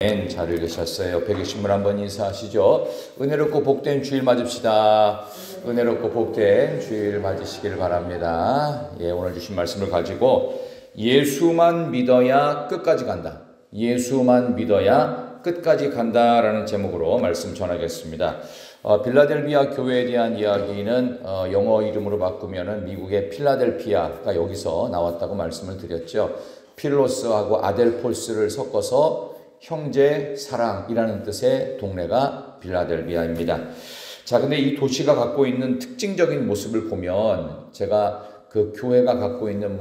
잘 읽으셨어요. 옆에 계신 분 한번 인사하시죠. 은혜롭고 복된 주일 맞읍시다. 은혜롭고 복된 주일 맞으시길 바랍니다. 오늘 주신 말씀을 가지고 예수만 믿어야 끝까지 간다. 예수만 믿어야 끝까지 간다라는 제목으로 말씀 전하겠습니다. 빌라델비아 교회에 대한 이야기는 영어 이름으로 바꾸면은 미국의 필라델피아가 여기서 나왔다고 말씀을 드렸죠. 필로스하고 아델폴스를 섞어서 형제 사랑이라는 뜻의 동네가 빌라델비아입니다. 자, 근데 이 도시가 갖고 있는 특징적인 모습을 보면 제가 그 교회가 갖고 있는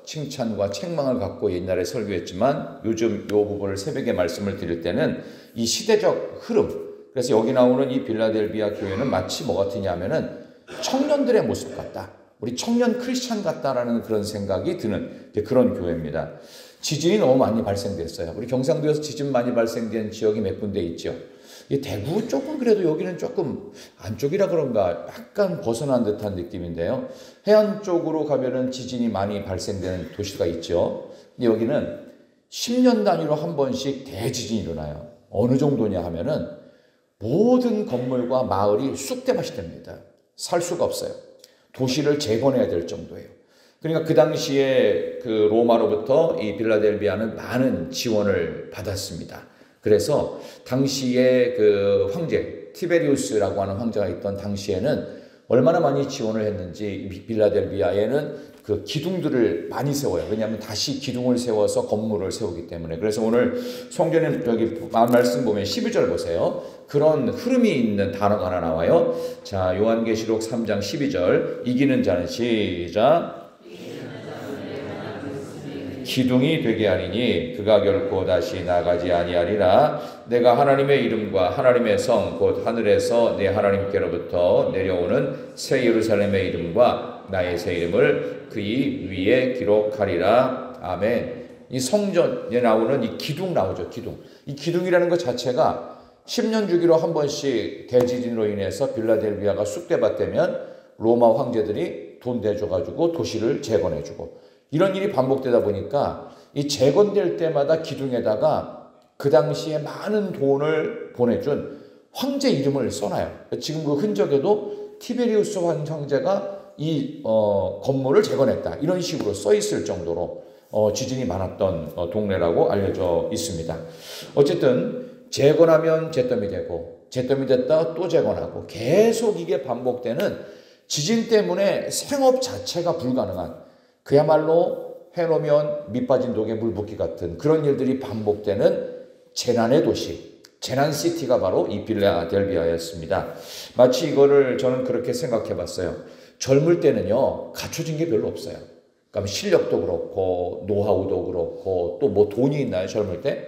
칭찬과 책망을 갖고 옛날에 설교했지만 요즘 이 부분을 새벽에 말씀을 드릴 때는 이 시대적 흐름, 그래서 여기 나오는 이 빌라델비아 교회는 마치 뭐 같으냐면은 청년들의 모습 같다. 우리 청년 크리스찬 같다라는 그런 생각이 드는 그런 교회입니다. 지진이 너무 많이 발생됐어요. 우리 경상도에서 지진 많이 발생된 지역이 몇 군데 있죠. 대구 쪽은 그래도 여기는 조금 안쪽이라 그런가 약간 벗어난 듯한 느낌인데요. 해안 쪽으로 가면은 지진이 많이 발생되는 도시가 있죠. 근데 여기는 10년 단위로 한 번씩 대지진이 일어나요. 어느 정도냐 하면은 모든 건물과 마을이 쑥대밭이 됩니다. 살 수가 없어요. 도시를 재건해야 될 정도예요. 그러니까 그 당시에 그 로마로부터 이 빌라델비아는 많은 지원을 받았습니다. 그래서 당시에 그 황제 티베리우스라고 하는 황제가 있던 당시에는 얼마나 많이 지원을 했는지 빌라델비아에는 그 기둥들을 많이 세워요. 왜냐하면 다시 기둥을 세워서 건물을 세우기 때문에. 그래서 오늘 성전에 여기 말씀 보면 12절 보세요. 그런 흐름이 있는 단어가 하나 나와요. 자, 요한계시록 3장 12절. 이기는 자는 시작. 기둥이 되게 하리니 그가 결코 다시 나가지 아니하리라. 내가 하나님의 이름과 하나님의 성 곧 하늘에서 내 하나님께로부터 내려오는 새 예루살렘의 이름과 나의 새 이름을 그의 위에 기록하리라. 아멘. 이 성전에 나오는 이 기둥 나오죠. 기둥. 이 기둥이라는 것 자체가 10년 주기로 한 번씩 대지진으로 인해서 빌라델비아가 쑥대밭되면 로마 황제들이 돈 대줘가지고 도시를 재건해주고 이런 일이 반복되다 보니까 이 재건될 때마다 기둥에다가 그 당시에 많은 돈을 보내준 황제 이름을 써놔요. 지금 그 흔적에도 티베리우스 황제가 이 건물을 재건했다. 이런 식으로 써 있을 정도로 지진이 많았던 동네라고 알려져 있습니다. 어쨌든 재건하면 잿더미 되고 잿더미 됐다 또 재건하고 계속 이게 반복되는 지진 때문에 생업 자체가 불가능한 그야말로 해놓으면 밑빠진 독에 물 붓기 같은 그런 일들이 반복되는 재난의 도시, 재난시티가 바로 이 빌라델비아였습니다. 마치 이거를 저는 그렇게 생각해 봤어요. 젊을 때는요, 갖춰진 게 별로 없어요. 그러니까 실력도 그렇고, 노하우도 그렇고, 또 뭐 돈이 있나요, 젊을 때?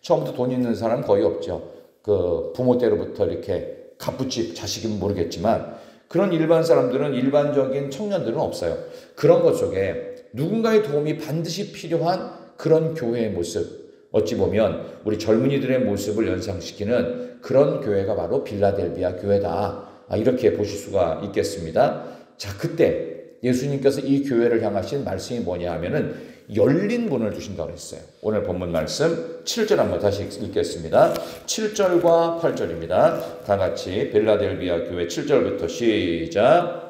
처음부터 돈 있는 사람 거의 없죠. 그 부모 때로부터 이렇게 갑부집 자식이면 모르겠지만, 그런 일반 사람들은 일반적인 청년들은 없어요. 그런 것 속에 누군가의 도움이 반드시 필요한 그런 교회의 모습, 어찌 보면 우리 젊은이들의 모습을 연상시키는 그런 교회가 바로 빌라델비아 교회다. 이렇게 보실 수가 있겠습니다. 자, 그때 예수님께서 이 교회를 향하신 말씀이 뭐냐 하면은 열린 문을 주신다고 했어요. 오늘 본문 말씀 7절 한번 다시 읽겠습니다. 7절과 8절입니다. 다 같이 빌라델비아 교회 7절부터 시작.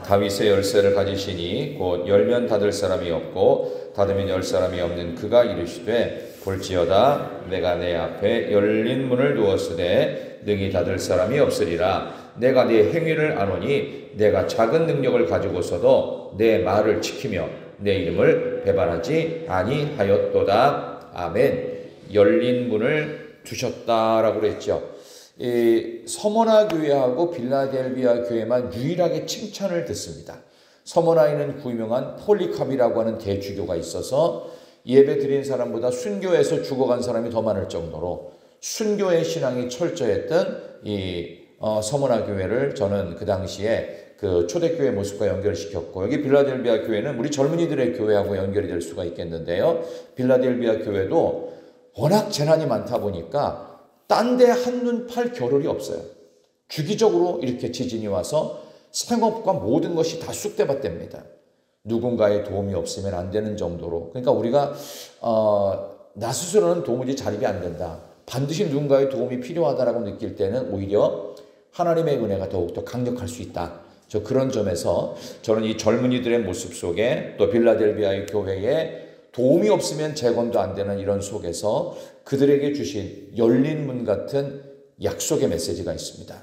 다윗의 열쇠를 가지시니 곧 열면 닫을 사람이 없고 닫으면 열 사람이 없는 그가 이르시되 볼지어다 내가 내 앞에 열린 문을 두었으되 능히 닫을 사람이 없으리라. 내가 네 행위를 아노니 내가 작은 능력을 가지고서도 내 말을 지키며 내 이름을 배반하지 아니하였도다. 아멘. 열린 문을 두셨다라고 그랬죠. 이 서머나 교회하고 빌라델비아 교회만 유일하게 칭찬을 듣습니다. 서머나에는 유명한 폴리캅이라고 하는 대주교가 있어서 예배 드린 사람보다 순교해서 죽어간 사람이 더 많을 정도로 순교의 신앙이 철저했던 이 서머나 교회를 저는 그 당시에 그 초대교회 모습과 연결시켰고, 여기 빌라델비아 교회는 우리 젊은이들의 교회하고 연결이 될 수가 있겠는데요. 빌라델비아 교회도 워낙 재난이 많다 보니까 딴 데 한눈 팔 겨를이 없어요. 주기적으로 이렇게 지진이 와서 생업과 모든 것이 다 쑥대밭됩니다. 누군가의 도움이 없으면 안 되는 정도로. 그러니까 우리가 나 스스로는 도무지 자립이 안 된다. 반드시 누군가의 도움이 필요하다라고 느낄 때는 오히려 하나님의 은혜가 더욱더 강력할 수 있다. 저 그런 점에서 저는 이 젊은이들의 모습 속에 또 빌라델비아의 교회에 도움이 없으면 재건도 안 되는 이런 속에서 그들에게 주신 열린 문 같은 약속의 메시지가 있습니다.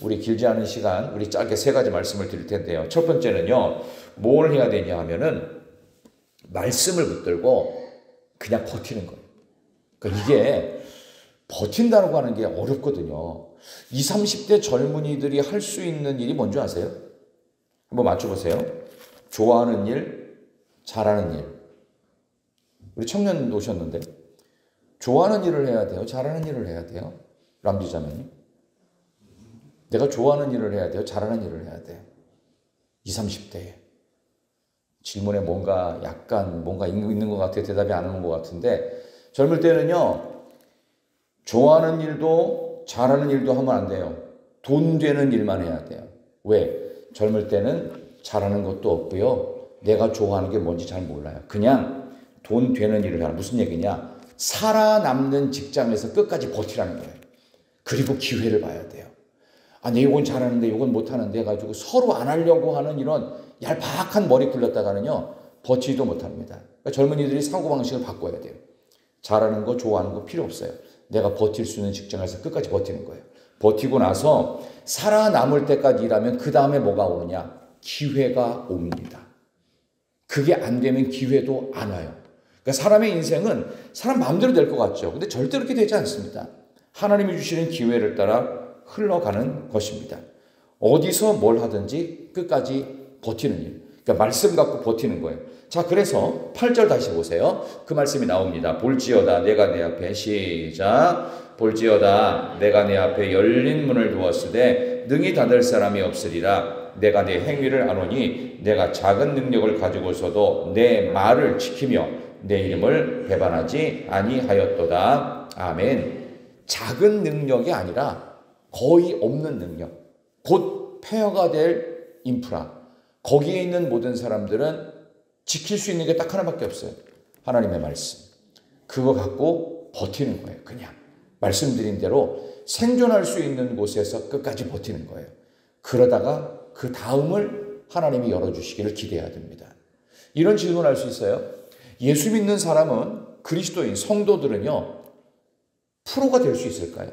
우리 길지 않은 시간, 우리 짧게 세 가지 말씀을 드릴 텐데요. 첫 번째는요, 뭘 해야 되냐 하면은 말씀을 붙들고 그냥 버티는 거예요. 그러니까 이게 버틴다고 하는 게 어렵거든요. 20, 30대 젊은이들이 할 수 있는 일이 뭔지 아세요? 한번 맞춰보세요. 좋아하는 일, 잘하는 일. 우리 청년 오셨는데 좋아하는 일을 해야 돼요? 잘하는 일을 해야 돼요? 람디자매님. 내가 좋아하는 일을 해야 돼요? 잘하는 일을 해야 돼요? 20, 30대에. 질문에 뭔가 있는 것 같아요. 대답이 안 오는 것 같은데 젊을 때는요. 좋아하는 일도 잘하는 일도 하면 안 돼요. 돈 되는 일만 해야 돼요. 왜? 젊을 때는 잘하는 것도 없고요. 내가 좋아하는 게 뭔지 잘 몰라요. 그냥 돈 되는 일을 하는. 무슨 얘기냐? 살아남는 직장에서 끝까지 버티라는 거예요. 그리고 기회를 봐야 돼요. 내 이건 잘하는데 이건 못하는데 해가지고 서로 안 하려고 하는 이런 얄팍한 머리 굴렸다가는요. 버티지도 못합니다. 그러니까 젊은이들이 사고방식을 바꿔야 돼요. 잘하는 거 좋아하는 거 필요 없어요. 내가 버틸 수 있는 직장에서 끝까지 버티는 거예요. 버티고 나서 살아남을 때까지 일하면 그 다음에 뭐가 오느냐? 기회가 옵니다. 그게 안 되면 기회도 안 와요. 그러니까 사람의 인생은 사람 마음대로 될 것 같죠. 근데 절대 그렇게 되지 않습니다. 하나님이 주시는 기회를 따라 흘러가는 것입니다. 어디서 뭘 하든지 끝까지 버티는 일. 그러니까 말씀 갖고 버티는 거예요. 자, 그래서 8절 다시 보세요. 그 말씀이 나옵니다. 볼지어다 내가 내 앞에 시작. 볼지어다 내가 내 앞에 열린 문을 두었으되 능히 닫을 사람이 없으리라. 내가 내 행위를 아노니 내가 작은 능력을 가지고서도 내 말을 지키며 내 이름을 배반하지 아니하였도다. 아멘. 작은 능력이 아니라 거의 없는 능력. 곧 폐허가 될 인프라. 거기에 있는 모든 사람들은 지킬 수 있는 게 딱 하나밖에 없어요. 하나님의 말씀. 그거 갖고 버티는 거예요. 그냥. 말씀드린 대로 생존할 수 있는 곳에서 끝까지 버티는 거예요. 그러다가 그 다음을 하나님이 열어주시기를 기대해야 됩니다. 이런 질문을 할 수 있어요. 예수 믿는 사람은 그리스도인 성도들은요. 프로가 될 수 있을까요?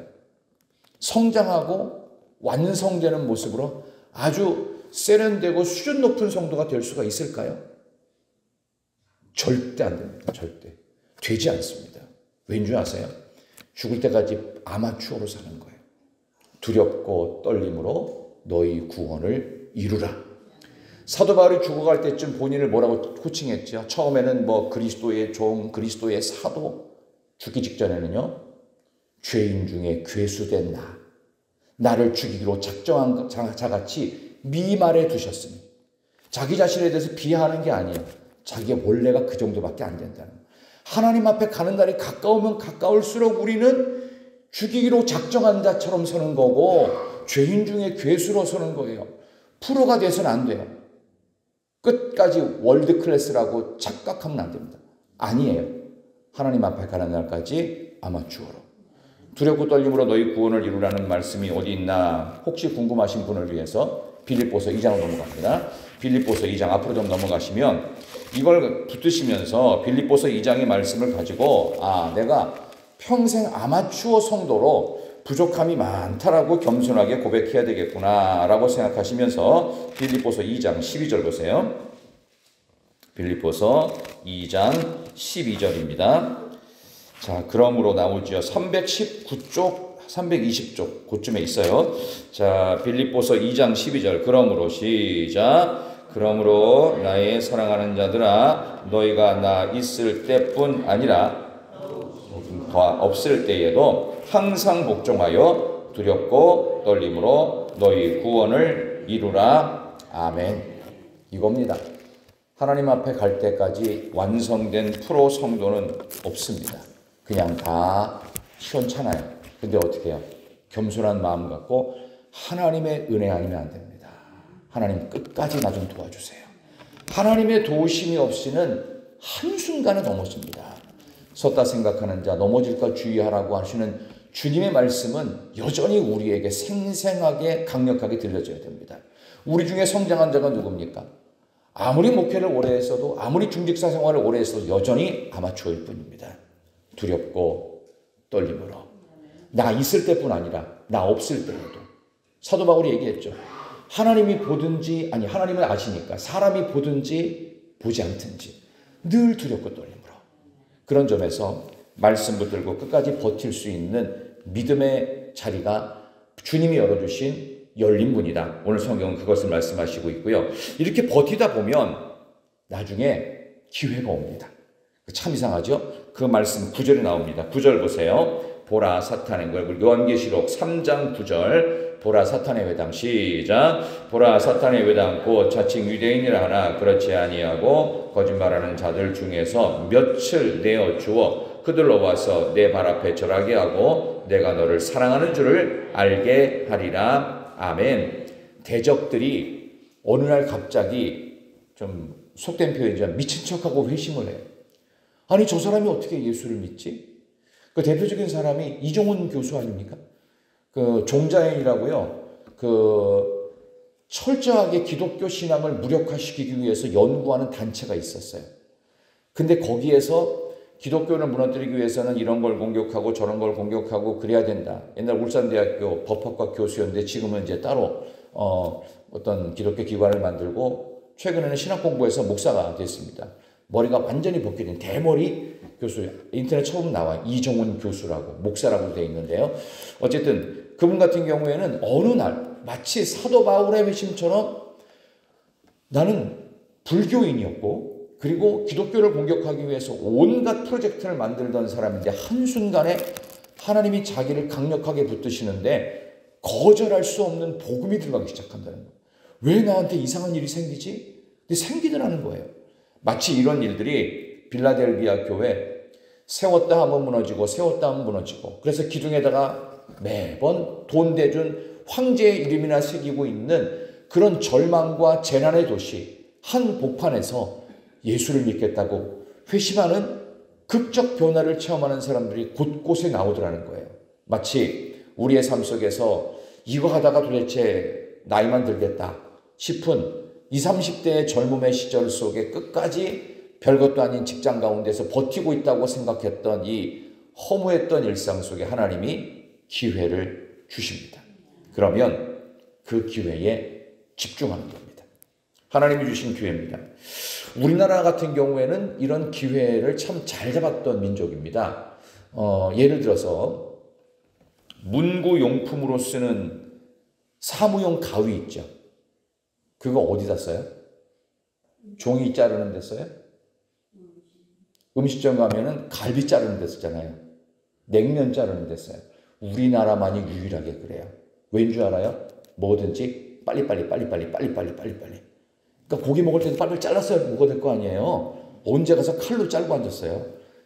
성장하고 완성되는 모습으로 아주 세련되고 수준 높은 성도가 될 수가 있을까요? 절대 안 됩니다. 절대. 되지 않습니다. 왠지 아세요? 죽을 때까지 아마추어로 사는 거예요. 두렵고 떨림으로 너희 구원을 이루라. 사도 바울이 죽어갈 때쯤 본인을 뭐라고 호칭했죠? 처음에는 그리스도의 종, 그리스도의 사도. 죽기 직전에는요. 죄인 중에 괴수된 나를 죽이기로 작정한 자같이 미말해 두셨으니 자기 자신에 대해서 비하하는 게 아니에요. 자기의 원래가 그 정도밖에 안 된다는 거예요. 하나님 앞에 가는 날이 가까우면 가까울수록 우리는 죽이기로 작정한 자처럼 서는 거고 죄인 중에 괴수로 서는 거예요. 프로가 돼서는 안 돼요. 끝까지 월드 클래스라고 착각하면 안 됩니다. 아니에요. 하나님 앞에 가는 날까지 아마추어로. 두렵고 떨림으로 너희 구원을 이루라는 말씀이 어디 있나 혹시 궁금하신 분을 위해서 빌립보서 2장으로 넘어갑니다. 빌립보서 2장 앞으로 좀 넘어가시면 이걸 붙드시면서 빌립보서 2장의 말씀을 가지고 내가 평생 아마추어 성도로 부족함이 많다라고 겸손하게 고백해야 되겠구나 라고 생각하시면서 빌립보서 2장 12절 보세요. 빌립보서 2장 12절입니다. 자, 그러므로 나오죠. 319쪽, 320쪽 그쯤에 있어요. 자, 빌립보서 2장 12절. 그러므로 시작. 그러므로 나의 사랑하는 자들아 너희가 나 있을 때뿐 아니라 더 없을 때에도 항상 복종하여 두렵고 떨림으로 너희 구원을 이루라. 아멘. 이겁니다. 하나님 앞에 갈 때까지 완성된 프로 성도는 없습니다. 그냥 다 시원찮아요. 근데 어떻게 해요? 겸손한 마음 갖고 하나님의 은혜 아니면 안 됩니다. 하나님 끝까지 나 좀 도와주세요. 하나님의 도우심이 없이는 한순간에 넘어집니다. 섰다 생각하는 자 넘어질까 주의하라고 하시는 주님의 말씀은 여전히 우리에게 생생하게 강력하게 들려져야 됩니다. 우리 중에 성장한 자가 누굽니까? 아무리 목회를 오래 했어도, 아무리 중직사 생활을 오래 했어도 여전히 아마추어일 뿐입니다. 두렵고 떨림으로. 나 있을 때뿐 아니라 나 없을 때에도. 사도 바울이 얘기했죠. 하나님이 보든지, 아니 하나님을 아시니까 사람이 보든지 보지 않든지 늘 두렵고 떨림으로. 그런 점에서 말씀 붙들고 끝까지 버틸 수 있는 믿음의 자리가 주님이 열어주신 열린 문이다. 오늘 성경은 그것을 말씀하시고 있고요. 이렇게 버티다 보면 나중에 기회가 옵니다. 참 이상하죠? 그 말씀 9절에 나옵니다. 9절 보세요. 보라 사탄의 걸 요한계시록 3장 9절 보라 사탄의 회당 시작. 보라 사탄의 회당 곧 자칭 유대인이라 하나 그렇지 아니하고 거짓말하는 자들 중에서 몇을 내어 주어 그들로 와서 내 발 앞에 절하게 하고 내가 너를 사랑하는 줄을 알게 하리라. 아멘. 대적들이 어느 날 갑자기 좀 속된 표현이지만 미친 척하고 회심을 해요. 아니 저 사람이 어떻게 예수를 믿지? 그 대표적인 사람이 이종훈 교수 아닙니까? 그 종자연이라고요. 그 철저하게 기독교 신앙을 무력화시키기 위해서 연구하는 단체가 있었어요. 근데 거기에서 기독교를 무너뜨리기 위해서는 이런 걸 공격하고 저런 걸 공격하고 그래야 된다. 옛날 울산대학교 법학과 교수였는데 지금은 이제 따로 어떤 기독교 기관을 만들고 최근에는 신학 공부해서 목사가 됐습니다. 머리가 완전히 벗겨진 대머리 교수. 인터넷 처음 나와. 이종훈 교수라고 목사라고 되어 있는데요. 어쨌든 그분 같은 경우에는 어느 날 마치 사도 바울의 회심처럼 나는 불교인이었고 그리고 기독교를 공격하기 위해서 온갖 프로젝트를 만들던 사람인데 한순간에 하나님이 자기를 강력하게 붙드시는데 거절할 수 없는 복음이 들어가기 시작한다는 거예요. 왜 나한테 이상한 일이 생기지? 근데 생기더라는 거예요. 마치 이런 일들이 빌라델비아 교회 세웠다 하면 무너지고 세웠다 하면 무너지고 그래서 기둥에다가 매번 돈 대준 황제의 이름이나 새기고 있는 그런 절망과 재난의 도시 한 복판에서 예수를 믿겠다고 회심하는 극적 변화를 체험하는 사람들이 곳곳에 나오더라는 거예요. 마치 우리의 삶 속에서 이거 하다가 도대체 나이만 들겠다 싶은 20, 30대의 젊음의 시절 속에 끝까지 별것도 아닌 직장 가운데서 버티고 있다고 생각했던 이 허무했던 일상 속에 하나님이 기회를 주십니다. 그러면 그 기회에 집중하는 겁니다. 하나님이 주신 기회입니다. 우리나라 같은 경우에는 이런 기회를 참 잘 잡았던 민족입니다. 예를 들어서 문구용품으로 쓰는 사무용 가위 있죠. 그거 어디다 써요? 종이 자르는 데 써요? 음식점 가면은 갈비 자르는 데 쓰잖아요. 냉면 자르는 데 써요. 우리나라만이 유일하게 그래요. 왠 줄 알아요? 뭐든지 빨리빨리. 그러니까 고기 먹을 때도 빨리 잘랐어야 먹어야 될 거 아니에요. 언제 가서 칼로 자르고 앉았어요.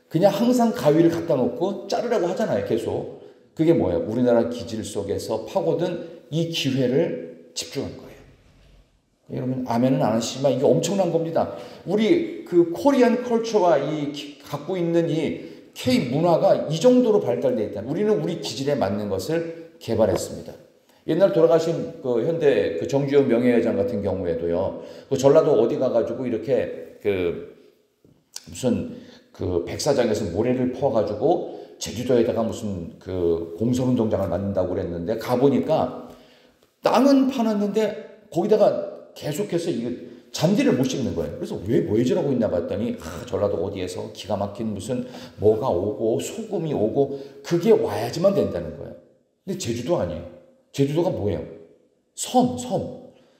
그냥 항상 가위를 갖다 놓고 자르라고 하잖아요. 계속. 그게 뭐예요? 우리나라 기질 속에서 파고든 이 기회를 집중한 거예요. 여러분 아멘은 안 하시지만 이게 엄청난 겁니다. 우리 그 코리안 컬처와 이 갖고 있는 이 K 문화가 이 정도로 발달되어 있다. 우리는 우리 기질에 맞는 것을 개발했습니다. 옛날 돌아가신 그 현대 그 정주영 명예회장 같은 경우에도요. 그 전라도 어디 가가지고 이렇게 그 무슨 그 백사장에서 모래를 퍼가지고 제주도에다가 무슨 그 공설운동장을 만든다고 그랬는데 가보니까 땅은 파놨는데 거기다가 계속해서 이거 잔디를 못 심는 거예요. 그래서 왜 저러고 있나 봤더니 전라도 어디에서 기가 막힌 무슨 뭐가 오고 소금이 오고 그게 와야지만 된다는 거예요. 근데 제주도 아니에요. 제주도가 뭐예요?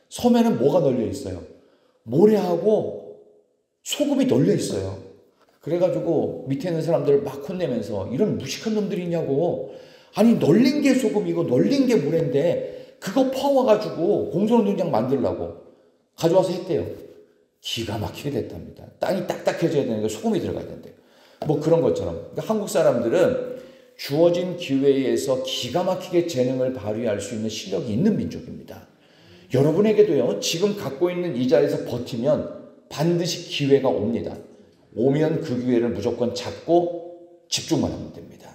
섬에는 뭐가 널려 있어요? 모래하고 소금이 널려 있어요. 그래가지고 밑에 있는 사람들을 막 혼내면서 이런 무식한 놈들이 있냐고. 아니 널린 게 소금이고 널린 게 모래인데 그거 퍼와가지고 공설운동장 만들려고 가져와서 했대요. 기가 막히게 됐답니다. 땅이 딱딱해져야 되는데 소금이 들어가야 된대요. 뭐 그런 것처럼. 그러니까 한국 사람들은 주어진 기회에서 기가 막히게 재능을 발휘할 수 있는 실력이 있는 민족입니다. 여러분에게도요. 지금 갖고 있는 이 자리에서 버티면 반드시 기회가 옵니다. 오면 그 기회를 무조건 잡고 집중만 하면 됩니다.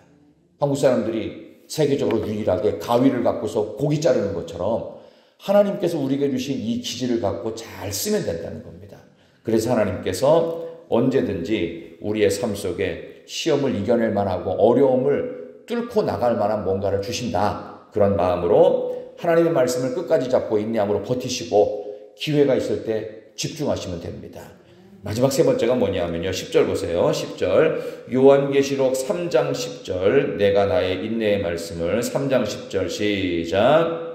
한국 사람들이 세계적으로 유일하게 가위를 갖고서 고기 자르는 것처럼 하나님께서 우리에게 주신 이 기질을 갖고 잘 쓰면 된다는 겁니다. 그래서 하나님께서 언제든지 우리의 삶 속에 시험을 이겨낼 만하고 어려움을 뚫고 나갈 만한 뭔가를 주신다. 그런 마음으로 하나님의 말씀을 끝까지 잡고 인내함으로 버티시고 기회가 있을 때 집중하시면 됩니다. 마지막 세 번째가 뭐냐면요. 10절 보세요. 10절 요한계시록 3장 10절 내가 나의 인내의 말씀을 3장 10절 시작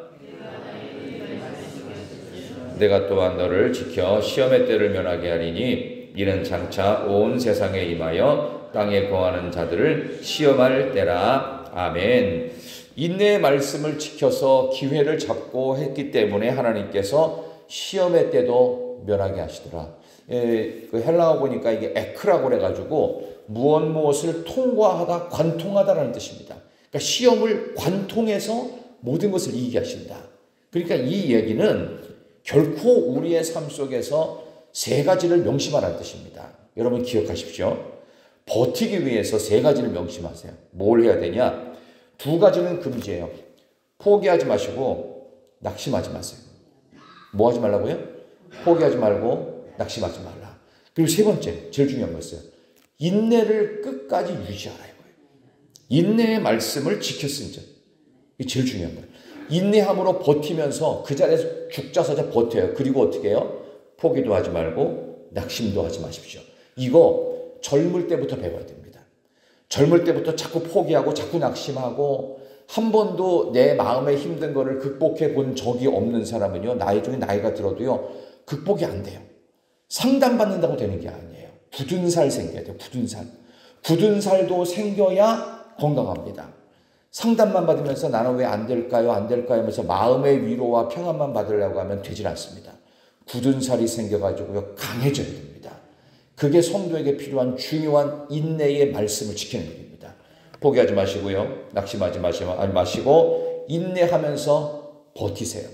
내가 또한 너를 지켜 시험의 때를 면하게 하리니 이는 장차 온 세상에 임하여 땅에 거하는 자들을 시험할 때라. 아멘. 인내의 말씀을 지켜서 기회를 잡고 했기 때문에 하나님께서 시험의 때도 면하게 하시더라. 그 헬라어 보니까 이게 에크라고 그래가지고 무엇을 통과하다 관통하다라는 뜻입니다. 그러니까 시험을 관통해서 모든 것을 이기게 하신다. 그러니까 이 얘기는 결코 우리의 삶 속에서 세 가지를 명심하라는 뜻입니다. 여러분 기억하십시오. 버티기 위해서 세 가지를 명심하세요. 뭘 해야 되냐? 두 가지는 금지예요. 포기하지 마시고 낙심하지 마세요. 뭐 하지 말라고요? 포기하지 말고 낙심하지 말라. 그리고 세 번째, 제일 중요한 거였어요. 인내를 끝까지 유지하라 이거예요. 인내의 말씀을 지켰습니다. 이게 제일 중요한 거예요. 인내함으로 버티면서 그 자리에서 죽자서자 버텨요. 그리고 어떻게 해요? 포기도 하지 말고 낙심도 하지 마십시오. 이거 젊을 때부터 배워야 됩니다. 젊을 때부터 자꾸 포기하고 자꾸 낙심하고 한 번도 내 마음에 힘든 거를 극복해 본 적이 없는 사람은요. 나이가 들어도요. 극복이 안 돼요. 상담받는다고 되는 게 아니에요. 굳은 살 생겨야 돼요. 굳은 살. 굳은 살도 생겨야 건강합니다. 상담만 받으면서 나는 왜 안 될까요? 안 될까요? 하면서 마음의 위로와 평안만 받으려고 하면 되질 않습니다. 굳은 살이 생겨가지고요. 강해져야 됩니다. 그게 성도에게 필요한 중요한 인내의 말씀을 지키는 일입니다. 포기하지 마시고요. 낙심하지 마시고 인내하면서 버티세요.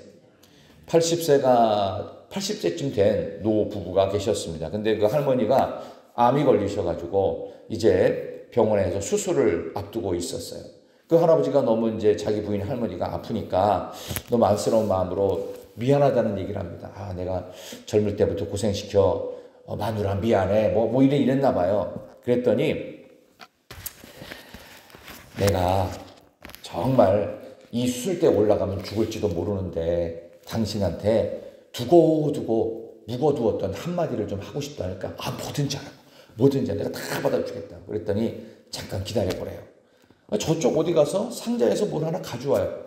80세쯤 된 노 부부가 계셨습니다. 근데 그 할머니가 암이 걸리셔가지고 이제 병원에서 수술을 앞두고 있었어요. 그 할아버지가 너무 이제 자기 부인 할머니가 아프니까 너무 안쓰러운 마음으로 미안하다는 얘기를 합니다. 아, 내가 젊을 때부터 고생시켜. 마누라 미안해. 뭐 이랬나 봐요. 그랬더니 내가 정말 이 수술대에 올라가면 죽을지도 모르는데 당신한테 두고두고 묵어두었던 한마디를 좀 하고 싶다 하니까 뭐든지 내가 다 받아주겠다. 그랬더니 잠깐 기다려보래요. 저쪽 어디 가서 상자에서 뭘 하나 가져와요.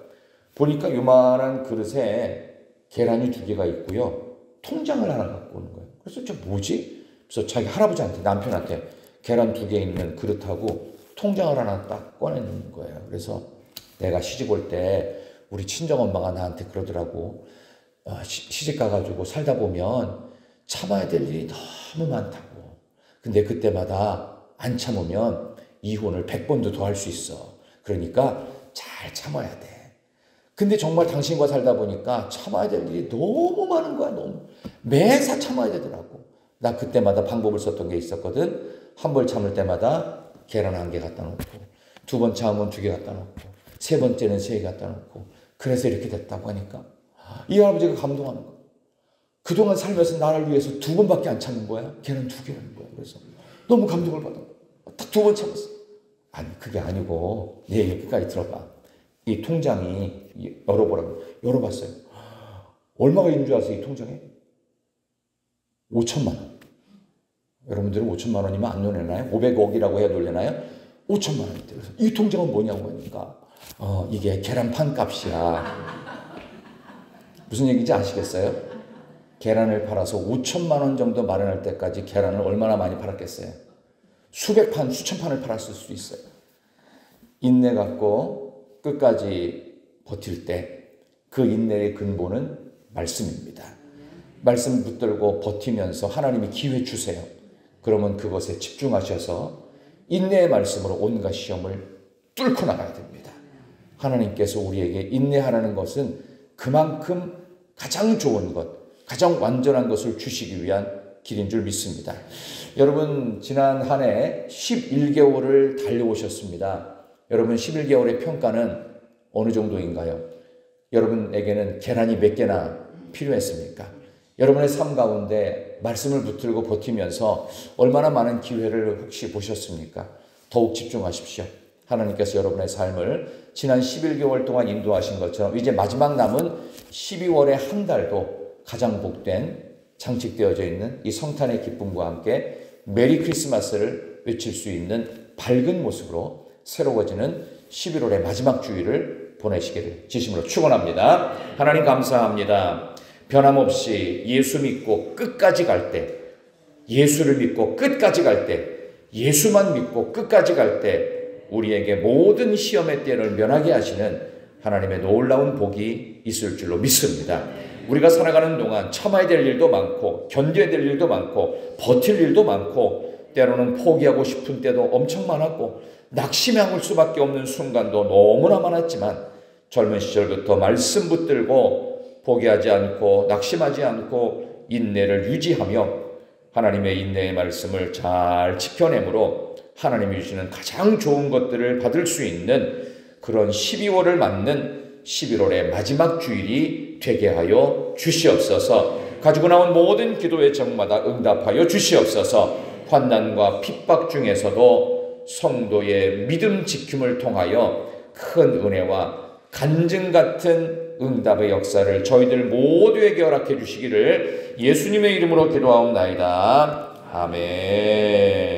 보니까 요만한 그릇에 계란이 2개가 있고요. 통장을 하나 갖고 오는 거예요. 그래서 저 뭐지? 그래서 자기 할아버지한테 남편한테 계란 2개 있는 그릇하고 통장을 하나 딱 꺼내는 거예요. 그래서 내가 시집 올 때 우리 친정엄마가 나한테 그러더라고. 시집 가가지고 살다 보면 참아야 될 일이 너무 많다고. 근데 그때마다 안 참으면 이혼을 100번도 더 할 수 있어. 그러니까 잘 참아야 돼. 근데 정말 당신과 살다 보니까 참아야 될 일이 너무 많은 거야. 너무. 매사 참아야 되더라고. 나 그때마다 방법을 썼던 게 있었거든. 한 번 참을 때마다 계란 1개 갖다 놓고, 2번 참으면 2개 갖다 놓고, 3번째는 3개 갖다 놓고, 그래서 이렇게 됐다고 하니까 이 할아버지가 감동하는 거야. 그동안 살면서 나를 위해서 2번밖에 안 참는 거야. 계란 2개라는 거야. 그래서 너무 감동을 받아. 딱 2번 참았어. 아니 그게 아니고 내 얘기 끝까지 들어봐. 이 통장이 열어보라고. 열어봤어요. 얼마가 있는 줄 아세요? 이 통장에? 5천만 원. 여러분들은 5천만 원이면 안 놀래나요? 500억이라고 해야 놀래나요? 5천만 원이 돼요. 그래서 이 통장은 뭐냐고 하니까 이게 계란판 값이야. 무슨 얘기인지 아시겠어요? 계란을 팔아서 5천만 원 정도 마련할 때까지 계란을 얼마나 많이 팔았겠어요? 수천 판을 팔았을 수도 있어요. 인내 갖고 끝까지 버틸 때 그 인내의 근본은 말씀입니다. 말씀 붙들고 버티면서 하나님이 기회 주세요. 그러면 그것에 집중하셔서 인내의 말씀으로 온갖 시험을 뚫고 나가야 됩니다. 하나님께서 우리에게 인내하라는 것은 그만큼 가장 좋은 것, 가장 완전한 것을 주시기 위한 길인 줄 믿습니다. 여러분, 지난 한 해 11개월을 달려오셨습니다. 여러분, 11개월의 평가는 어느 정도인가요? 여러분에게는 계란이 몇 개나 필요했습니까? 여러분의 삶 가운데 말씀을 붙들고 버티면서 얼마나 많은 기회를 혹시 보셨습니까? 더욱 집중하십시오. 하나님께서 여러분의 삶을 지난 11개월 동안 인도하신 것처럼 이제 마지막 남은 12월의 한 달도 가장 복된 장식되어져 있는 이 성탄의 기쁨과 함께 메리 크리스마스를 외칠 수 있는 밝은 모습으로 새로워지는 11월의 마지막 주일을 보내시기를 진심으로 축원합니다. 하나님 감사합니다. 변함없이 예수 믿고 끝까지 갈 때, 예수를 믿고 끝까지 갈 때, 예수만 믿고 끝까지 갈 때 우리에게 모든 시험의 때를 면하게 하시는 하나님의 놀라운 복이 있을 줄로 믿습니다. 우리가 살아가는 동안 참아야 될 일도 많고 견뎌야 될 일도 많고 버틸 일도 많고 때로는 포기하고 싶은 때도 엄청 많았고 낙심할 수밖에 없는 순간도 너무나 많았지만 젊은 시절부터 말씀 붙들고 포기하지 않고 낙심하지 않고 인내를 유지하며 하나님의 인내의 말씀을 잘 지켜내므로 하나님이 주시는 가장 좋은 것들을 받을 수 있는 그런 12월을 맞는 11월의 마지막 주일이 되게 하여 주시옵소서. 가지고 나온 모든 기도의 적마다 응답하여 주시옵소서. 환난과 핍박 중에서도 성도의 믿음 지킴을 통하여 큰 은혜와 간증 같은 응답의 역사를 저희들 모두에게 허락해 주시기를 예수님의 이름으로 기도하옵나이다. 아멘.